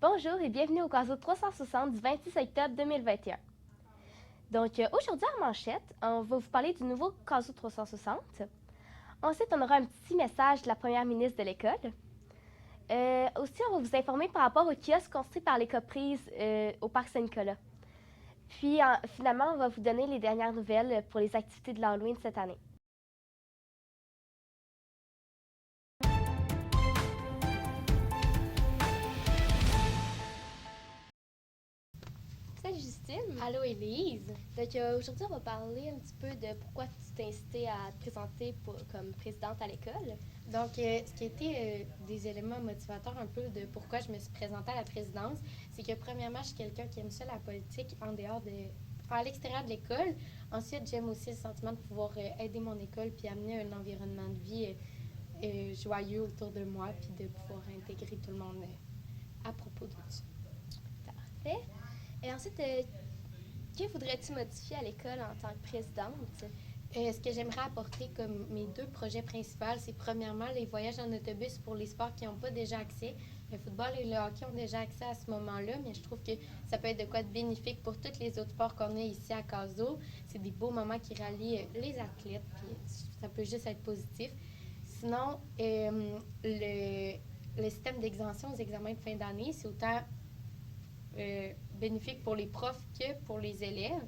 Bonjour et bienvenue au Caso 360 du 26 octobre 2021. Donc, aujourd'hui en manchette, on va vous parler du nouveau Caso 360. Ensuite, on aura un petit message de la première ministre de l'école. Aussi, on va vous informer par rapport au kiosque construit par l'Écoprise au Parc Saint-Nicolas. Puis, finalement, on va vous donner les dernières nouvelles pour les activités de l'Halloween cette année. Salut Justine. Allô Élise. Donc aujourd'hui, on va parler un petit peu de pourquoi tu t'es incitée à te présenter comme présidente à l'école. Donc, ce qui a été des éléments motivateurs un peu de pourquoi je me suis présentée à la présidence, c'est que premièrement, je suis quelqu'un qui aime ça la politique à l'extérieur de l'école. Ensuite, j'aime aussi le sentiment de pouvoir aider mon école puis amener un environnement de vie joyeux autour de moi puis de pouvoir intégrer tout le monde à propos de ça. Parfait. Et ensuite, que voudrais-tu modifier à l'école en tant que présidente? Ce que j'aimerais apporter comme mes deux projets principaux, c'est premièrement les voyages en autobus pour les sports qui n'ont pas déjà accès. Le football et le hockey ont déjà accès à ce moment-là, mais je trouve que ça peut être de quoi de bénéfique pour tous les autres sports qu'on a ici à Caso. C'est des beaux moments qui rallient les athlètes, puis ça peut juste être positif. Sinon, le système d'exemption aux examens de fin d'année, c'est autant bénéfique pour les profs que pour les élèves.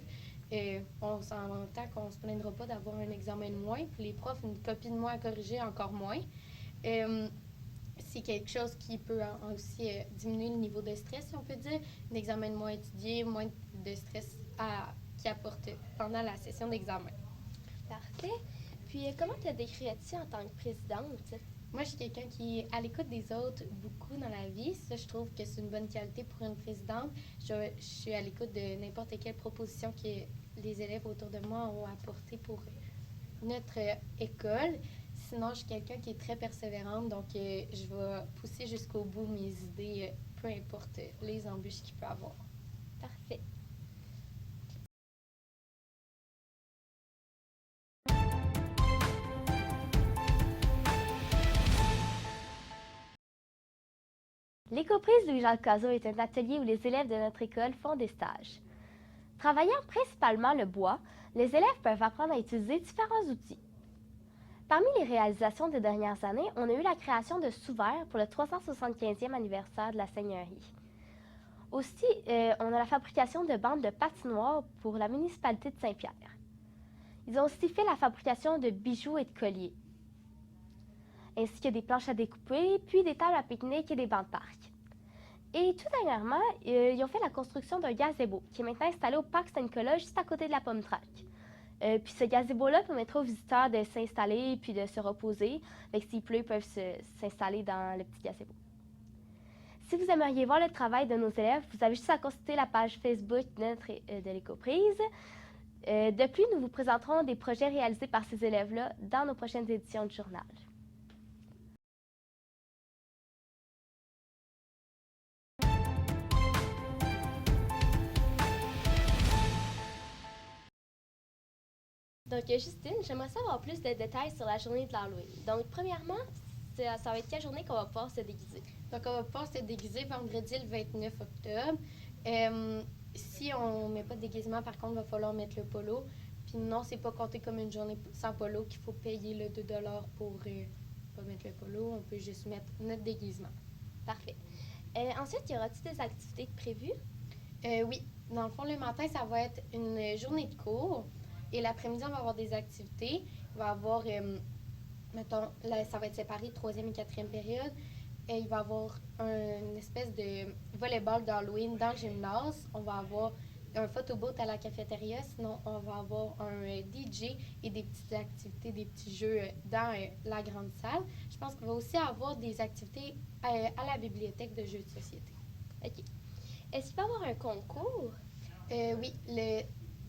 On s'entend qu'on ne se plaindra pas d'avoir un examen de moins, puis les profs, une copie de moins à corriger, encore moins. C'est quelque chose qui peut aussi diminuer le niveau de stress, si on peut dire. Un examen de moins étudié, moins de stress qui apporte pendant la session d'examen. Parfait. Puis, comment te décrirais-tu en tant que présidente? Moi, je suis quelqu'un qui est à l'écoute des autres beaucoup dans la vie. Ça, je trouve que c'est une bonne qualité pour une présidente. Je suis à l'écoute de n'importe quelle proposition que les élèves autour de moi ont apportée pour notre école. Sinon, je suis quelqu'un qui est très persévérante, donc je vais pousser jusqu'au bout mes idées, peu importe les embûches qu'il peut y avoir. Parfait. L'Écoprise Louis-Jacques Cazot est un atelier où les élèves de notre école font des stages. Travaillant principalement le bois, les élèves peuvent apprendre à utiliser différents outils. Parmi les réalisations des dernières années, on a eu la création de sous-verts pour le 375e anniversaire de la Seigneurie. Aussi, on a la fabrication de bandes de patinoire pour la municipalité de Saint-Pierre. Ils ont aussi fait la fabrication de bijoux et de colliers, ainsi que des planches à découper, puis des tables à pique-nique et des bancs de parc. Et tout dernièrement, ils ont fait la construction d'un gazebo qui est maintenant installé au parc Saint-Nicolas, juste à côté de la pomme traque. Puis ce gazebo-là permettra aux visiteurs de s'installer puis de se reposer. S'il pleut, ils peuvent s'installer dans le petit gazebo. Si vous aimeriez voir le travail de nos élèves, vous avez juste à consulter la page Facebook de l'Écoprise. De plus, nous vous présenterons des projets réalisés par ces élèves-là dans nos prochaines éditions du journal. Donc, Justine, j'aimerais savoir plus de détails sur la journée de l'Halloween. Donc, premièrement, ça va être quelle journée qu'on va pouvoir se déguiser? Donc, on va pouvoir se déguiser vendredi le 29 octobre. Si on ne met pas de déguisement, par contre, il va falloir mettre le polo. Puis non, c'est pas compté comme une journée sans polo qu'il faut payer le 2 pour pas mettre le polo. On peut juste mettre notre déguisement. Parfait. Ensuite, y aura-t-il des activités prévues? Oui. Dans le fond, le matin, ça va être une journée de cours. Et l'après-midi, on va avoir des activités. Il va y avoir, mettons, là, ça va être séparé, 3e et 4e période. Et il va y avoir une espèce de volleyball d'Halloween dans le gymnase. On va avoir un photobooth à la cafétéria. Sinon, on va avoir un DJ et des petites activités, des petits jeux dans la grande salle. Je pense qu'il va aussi avoir des activités à la bibliothèque de jeux de société. OK. Est-ce qu'il va y avoir un concours? Oui, le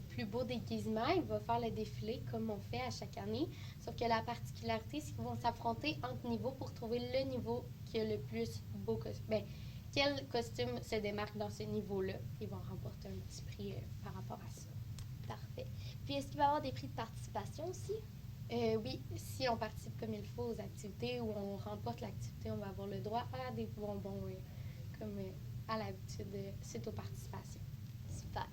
plus beau déguisement, il va faire le défilé comme on fait à chaque année. Sauf que la particularité, c'est qu'ils vont s'affronter entre niveaux pour trouver le niveau qui a le plus beau costume. Ben, quel costume se démarque dans ce niveau-là? Ils vont remporter un petit prix par rapport à ça. Parfait. Puis, est-ce qu'il va y avoir des prix de participation aussi? Oui, si on participe comme il faut aux activités ou on remporte l'activité, on va avoir le droit à des bonbons comme à l'habitude suite aux participations. Super.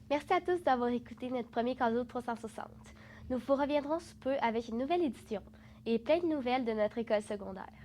Merci à tous d'avoir écouté notre premier Caso 360. Nous vous reviendrons sous peu avec une nouvelle édition et plein de nouvelles de notre école secondaire.